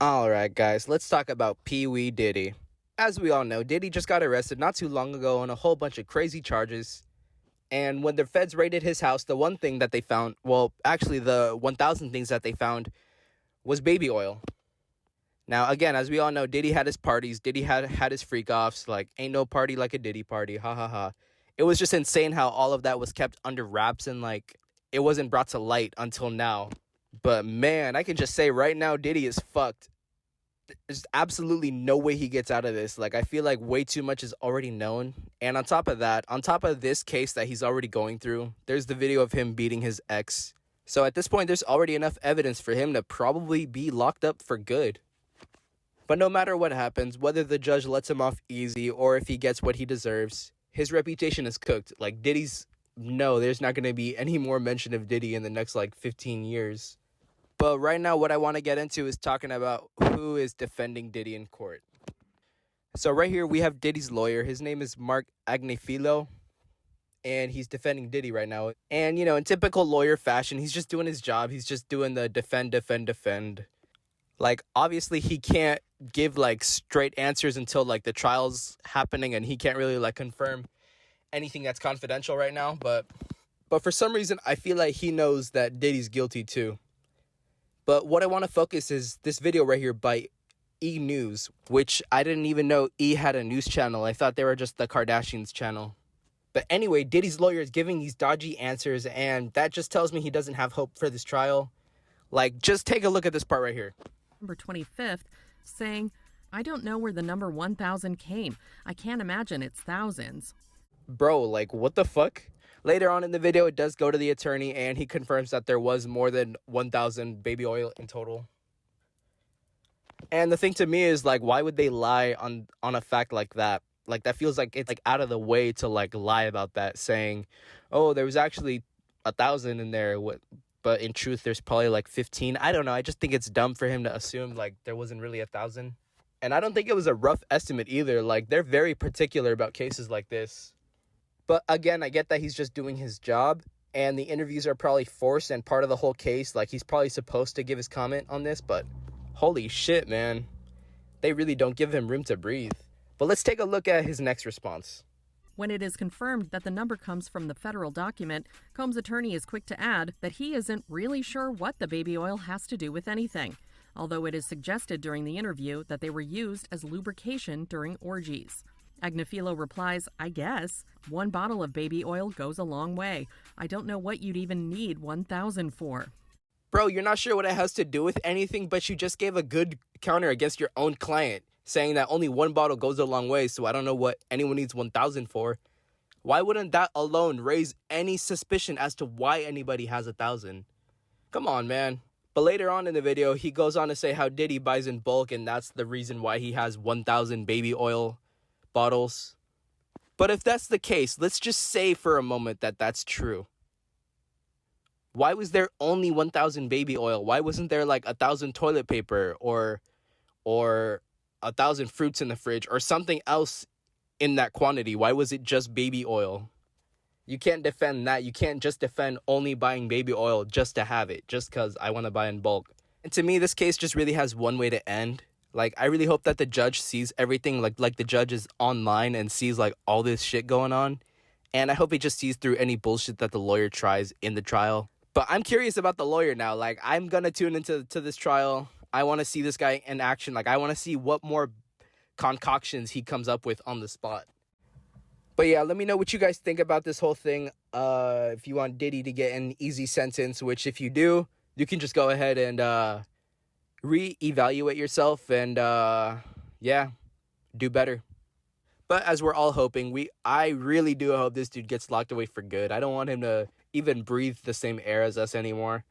Alright guys, let's talk about Pee Wee Diddy. As we all know, Diddy just got arrested not too long ago on a whole bunch of crazy charges. And when the feds raided his house, the one thing that they found, well, actually the 1,000 things that they found was baby oil. Now, again, as we all know, Diddy had his parties. Diddy had his freak-offs. Like, ain't no party like a Diddy party. Ha ha ha. It was just insane how all of that was kept under wraps and, like, it wasn't brought to light until now. But, man, I can just say right now, Diddy is fucked. There's absolutely no way he gets out of this. Like, I feel like way too much is already known. And on top of that, on top of this case that he's already going through, there's the video of him beating his ex. So at this point, there's already enough evidence for him to probably be locked up for good. But no matter what happens, whether the judge lets him off easy or if he gets what he deserves, his reputation is cooked. Like, there's not going to be any more mention of Diddy in the next, 15 years. But right now, what I want to get into is talking about who is defending Diddy in court. So right here, we have Diddy's lawyer. His name is Mark Agnifilo, and he's defending Diddy right now. And, in typical lawyer fashion, he's just doing his job. He's just doing the defend. Like, obviously, he can't give, straight answers until, the trial's happening, and he can't really, confirm anything that's confidential right now. But for some reason, I feel like he knows that Diddy's guilty, too. But what I want to focus is this video right here by E! News, which I didn't even know E! had a news channel. I thought they were just the Kardashians' channel. But anyway, Diddy's lawyer is giving these dodgy answers, and that just tells me he doesn't have hope for this trial. Just take a look at this part right here. November 25th, saying, "I don't know where the number 1,000 came. I can't imagine it's thousands." Bro, what the fuck? Later on in the video, it does go to the attorney, and he confirms that there was more than 1,000 baby oil in total. And the thing to me is, why would they lie on a fact like that? That feels like it's, out of the way to, lie about that, saying, oh, there was actually 1,000 in there, but in truth, there's probably, 15. I don't know. I just think it's dumb for him to assume, there wasn't really 1,000. And I don't think it was a rough estimate either. They're very particular about cases like this. But again, I get that he's just doing his job, and the interviews are probably forced and part of the whole case. He's probably supposed to give his comment on this, but holy shit, man. They really don't give him room to breathe. But let's take a look at his next response. When it is confirmed that the number comes from the federal document, Combs' attorney is quick to add that he isn't really sure what the baby oil has to do with anything, although it is suggested during the interview that they were used as lubrication during orgies. Agnifilo replies, "I guess. One bottle of baby oil goes a long way. I don't know what you'd even need 1,000 for." Bro, you're not sure what it has to do with anything, but you just gave a good counter against your own client, saying that only one bottle goes a long way, so I don't know what anyone needs 1,000 for. Why wouldn't that alone raise any suspicion as to why anybody has 1,000? Come on, man. But later on in the video, he goes on to say how Diddy buys in bulk, and that's the reason why he has 1,000 baby oil bottles. But if that's the case, let's just say for a moment that that's true. Why was there only 1,000 baby oil? Why wasn't there 1,000 toilet paper or 1,000 fruits in the fridge or something else in that quantity? Why was it just baby oil? You can't defend that. You can't just defend only buying baby oil just to have it, just because I want to buy in bulk. And to me, this case just really has one way to end. I really hope that the judge sees everything, like the judge is online and sees, all this shit going on. And I hope he just sees through any bullshit that the lawyer tries in the trial. But I'm curious about the lawyer now. I'm going to tune into this trial. I want to see this guy in action. I want to see what more concoctions he comes up with on the spot. But yeah, let me know what you guys think about this whole thing. If you want Diddy to get an easy sentence, which if you do, you can just go ahead and re-evaluate yourself and, do better. But as we're all hoping, I really do hope this dude gets locked away for good. I don't want him to even breathe the same air as us anymore.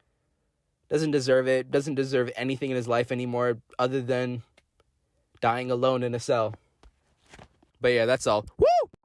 Doesn't deserve it. Doesn't deserve anything in his life anymore other than dying alone in a cell. But yeah, that's all. Woo!